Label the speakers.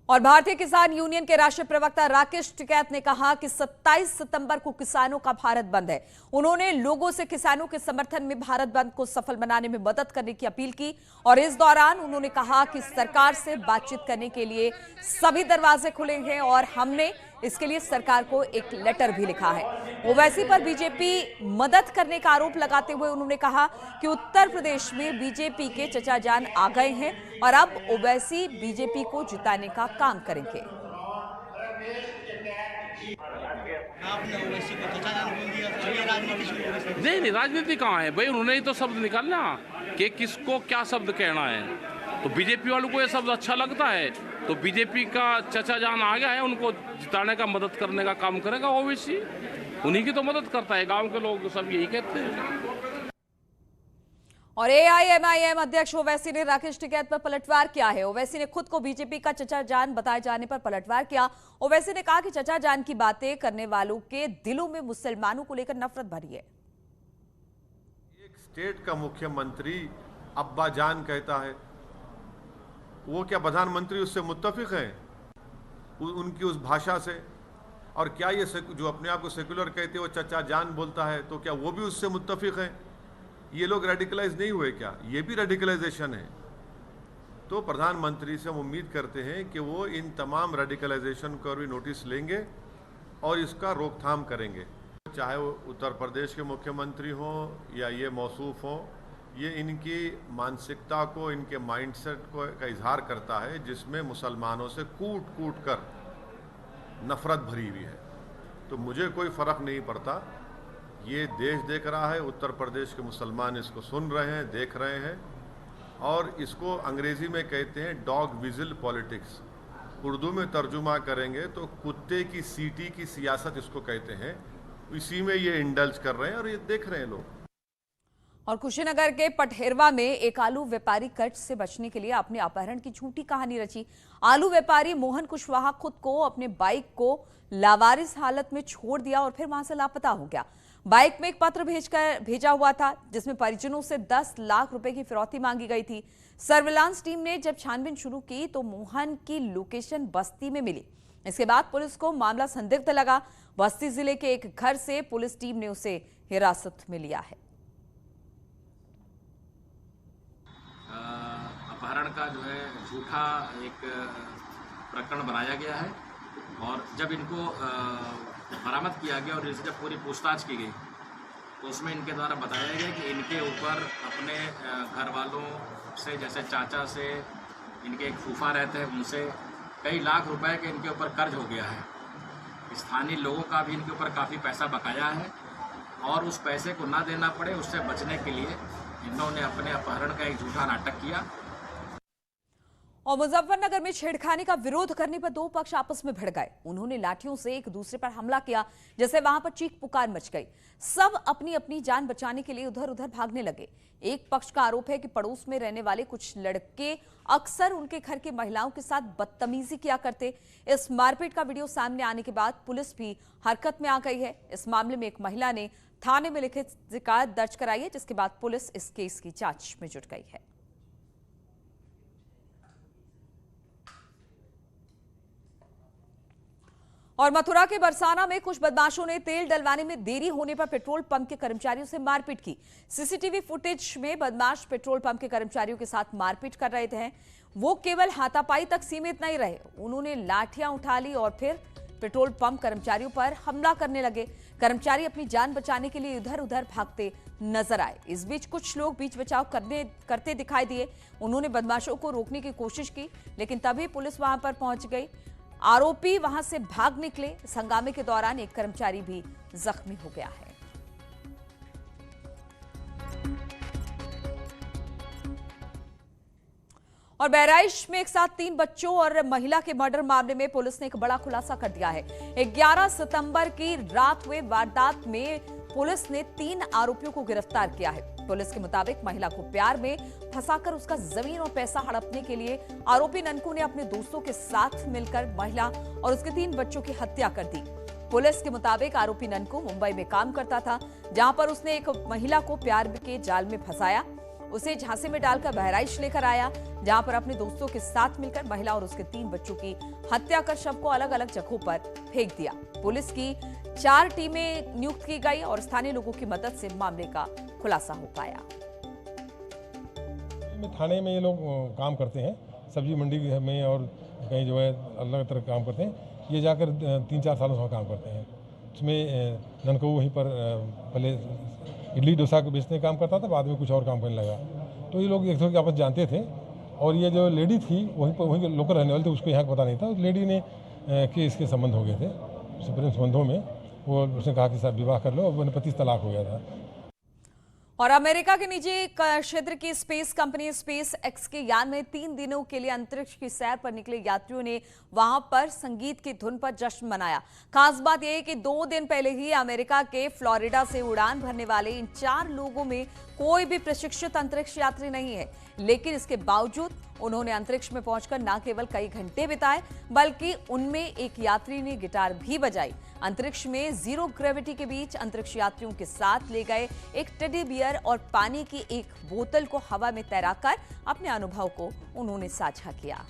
Speaker 1: और भारतीय किसान यूनियन के राष्ट्रीय प्रवक्ता राकेश टिकैत ने कहा कि 27 सितंबर को किसानों का भारत बंद है। उन्होंने लोगों से किसानों के समर्थन में भारत बंद को सफल बनाने में मदद करने की अपील की और इस दौरान उन्होंने कहा कि सरकार से बातचीत करने के लिए सभी दरवाजे खुले हैं और हमने इसके लिए सरकार को एक लेटर भी लिखा है। ओवैसी पर बीजेपी मदद करने का आरोप लगाते हुए उन्होंने कहा कि उत्तर प्रदेश में बीजेपी के चचा जान आ गए हैं और अब ओवैसी बीजेपी को जिताने का काम करेंगे।
Speaker 2: नहीं, राजनीति कहाँ है भाई, उन्होंने ही तो शब्द निकालना कि किसको क्या शब्द कहना है। तो बीजेपी वालों को ये शब्द अच्छा लगता है तो बीजेपी का चचा जान आ गया है, उनको जिताने का मदद करने का काम करेगा ओवैसी, उन्हीं की तो मदद करता है। गांव के लोग सब यही कहते हैं।
Speaker 1: और एआईएमआईएम अध्यक्ष ओवैसी ने राकेश टिकैत पर पलटवार किया है। ओवैसी ने खुद को बीजेपी का चचा जान बताए जाने पर पलटवार किया। ओवैसी ने कहा कि चचा जान की बातें करने वालों के दिलों में मुसलमानों को लेकर नफरत भरी है।
Speaker 3: एक स्टेट का मुख्यमंत्री अब्बा जान कहता है, वो क्या प्रधानमंत्री उससे मुत्तफिक है उनकी उस भाषा से? और क्या ये जो अपने आप को सेकुलर कहते हैं वो चचा जान बोलता है, तो क्या वो भी उससे मुत्तफिक है? ये लोग रेडिकलाइज नहीं हुए क्या? ये भी रेडिकलाइजेशन है। तो प्रधानमंत्री से हम उम्मीद करते हैं कि वो इन तमाम रेडिकलाइजेशन को भी नोटिस लेंगे और इसका रोकथाम करेंगे। चाहे वो उत्तर प्रदेश के मुख्यमंत्री हों या ये मौसूफ हों, ये इनकी मानसिकता को, इनके माइंडसेट को का इजहार करता है जिसमें मुसलमानों से कूट कूट कर नफरत भरी हुई है। तो मुझे कोई फ़र्क नहीं पड़ता, ये देश देख रहा है, उत्तर प्रदेश के मुसलमान इसको सुन रहे हैं, देख रहे हैं और इसको अंग्रेज़ी में कहते हैं डॉग विजिल पॉलिटिक्स। उर्दू में तर्जुमा करेंगे तो कुत्ते की सीटी की सियासत इसको कहते हैं। इसी में ये इंडल्ज कर रहे हैं और ये देख रहे हैं लोग।
Speaker 1: और कुशीनगर के पटहेरवा में एक आलू व्यापारी कर्ज से बचने के लिए अपने अपहरण की झूठी कहानी रची। आलू व्यापारी मोहन कुशवाहा खुद को अपने बाइक को लावारिस हालत में छोड़ दिया और फिर वहां से लापता हो गया। बाइक में एक पत्र भेजा हुआ था जिसमें परिजनों से 10 लाख रुपए की फिरौती मांगी गई थी। सर्विलांस टीम ने जब छानबीन शुरू की तो मोहन की लोकेशन बस्ती में मिली। इसके बाद पुलिस को मामला संदिग्ध लगा। बस्ती जिले के एक घर से पुलिस टीम ने उसे हिरासत में लिया है।
Speaker 4: अपहरण का जो है झूठा एक प्रकरण बनाया गया है और जब इनको बरामद किया गया और इनसे जब पूरी पूछताछ की गई तो उसमें इनके द्वारा बताया गया कि इनके ऊपर अपने घर वालों से, जैसे चाचा से, इनके एक फूफा रहते हैं, उनसे कई लाख रुपए के इनके ऊपर कर्ज हो गया है। स्थानीय लोगों का भी इनके ऊपर काफ़ी पैसा बकाया है और उस पैसे को ना देना पड़े उससे बचने के लिए इन्होंने अपने अपहरण का एक झूठा नाटक किया।
Speaker 1: और मुजफ्फरनगर में छेड़खानी का विरोध करने पर दो पक्ष आपस में भिड़ गए। उन्होंने लाठियों से एक दूसरे पर हमला किया जिससे वहां पर चीख पुकार मच गई। सब अपनी अपनी जान बचाने के लिए उधर उधर भागने लगे। एक पक्ष का आरोप है कि पड़ोस में रहने वाले कुछ लड़के अक्सर उनके घर की महिलाओं के साथ बदतमीजी किया करते। इस मारपीट का वीडियो सामने आने के बाद पुलिस भी हरकत में आ गई है। इस मामले में एक महिला ने थाने में लिखित शिकायत दर्ज कराई है जिसके बाद पुलिस इस केस की जांच में जुट गई है। और मथुरा के बरसाना में कुछ बदमाशों ने तेल डलवाने में देरी होने पर पेट्रोल पंप के कर्मचारियों से मारपीट की। सीसीटीवी फुटेज में बदमाश पेट्रोल पंप के कर्मचारियों के साथ मारपीट कर रहे थे। वो केवल हाथापाई तक सीमित नहीं रहे, उन्होंने लाठियां उठा ली और फिर पेट्रोल पंप कर्मचारियों पर हमला करने लगे। कर्मचारी अपनी जान बचाने के लिए इधर उधर भागते नजर आए। इस बीच कुछ लोग बीच बचाव करते दिखाई दिए। उन्होंने बदमाशों को रोकने की कोशिश की लेकिन तभी पुलिस वहां पर पहुंच गई। आरोपी वहां से भाग निकले। इस हंगामे के दौरान एक कर्मचारी भी जख्मी हो गया है। और बहराइच में एक साथ 3 बच्चों और महिला के मर्डर मामले में पुलिस ने एक बड़ा खुलासा कर दिया है। 11 सितंबर की रात हुए वारदात में पुलिस ने 3 आरोपियों को गिरफ्तार किया है। पुलिस के मुताबिक महिला को प्यार में फंसाकर उसका जमीन और पैसा हड़पने के लिए आरोपी ननकू ने अपने दोस्तों के साथ मिलकर महिला और उसके 3 बच्चों की हत्या कर दी। पुलिस के मुताबिक आरोपी ननकू मुंबई में काम करता था जहां पर उसने एक महिला को प्यार के जाल में फंसाया उसे झांसे में डालकर बहराइच लेकर आया, जहां पर अपने दोस्तों के साथ मिलकर महिला और उसके 3 बच्चों की हत्या कर शव को अलग अलग जगहों पर फेंक दिया। पुलिस की 4 टीमें नियुक्त की गई और स्थानीय लोगों की मदद से मामले का खुलासा हो पाया।
Speaker 5: थाने में ये लोग काम करते हैं, सब्जी मंडी में और कहीं जो है अलग तरह काम करते हैं। ये जाकर 3-4 सालों से वहाँ काम करते हैं। उसमें ननकऊ वहीं पर पहले इडली डोसा को बेचने का काम करता था, बाद में कुछ और काम करने लगा। तो ये लोग एक दूसरे के आपस जानते थे और ये जो लेडी थी वहीं लोकल रहने वाले थे, उसको यहाँ का पता नहीं था। उस लेडी ने कि इसके संबंध हो गए थे, प्रेम संबंधों में वो उसने कहा कि साहब विवाह कर लो और वो 25 तलाक हो गया था।
Speaker 1: और अमेरिका के निजी क्षेत्र की स्पेस कंपनी स्पेस एक्स के यान में 3 दिनों के लिए अंतरिक्ष की सैर पर निकले यात्रियों ने वहां पर संगीत की धुन पर जश्न मनाया। खास बात यह है कि 2 दिन पहले ही अमेरिका के फ्लोरिडा से उड़ान भरने वाले इन 4 लोगों में कोई भी प्रशिक्षित अंतरिक्ष यात्री नहीं है, लेकिन इसके बावजूद उन्होंने अंतरिक्ष में पहुंचकर न केवल कई घंटे बिताए, बल्कि उनमें एक यात्री ने गिटार भी बजाई। अंतरिक्ष में जीरो ग्रेविटी के बीच अंतरिक्ष यात्रियों के साथ ले गए एक टेडी बियर और पानी की एक बोतल को हवा में तैराकर अपने अनुभव को उन्होंने साझा किया।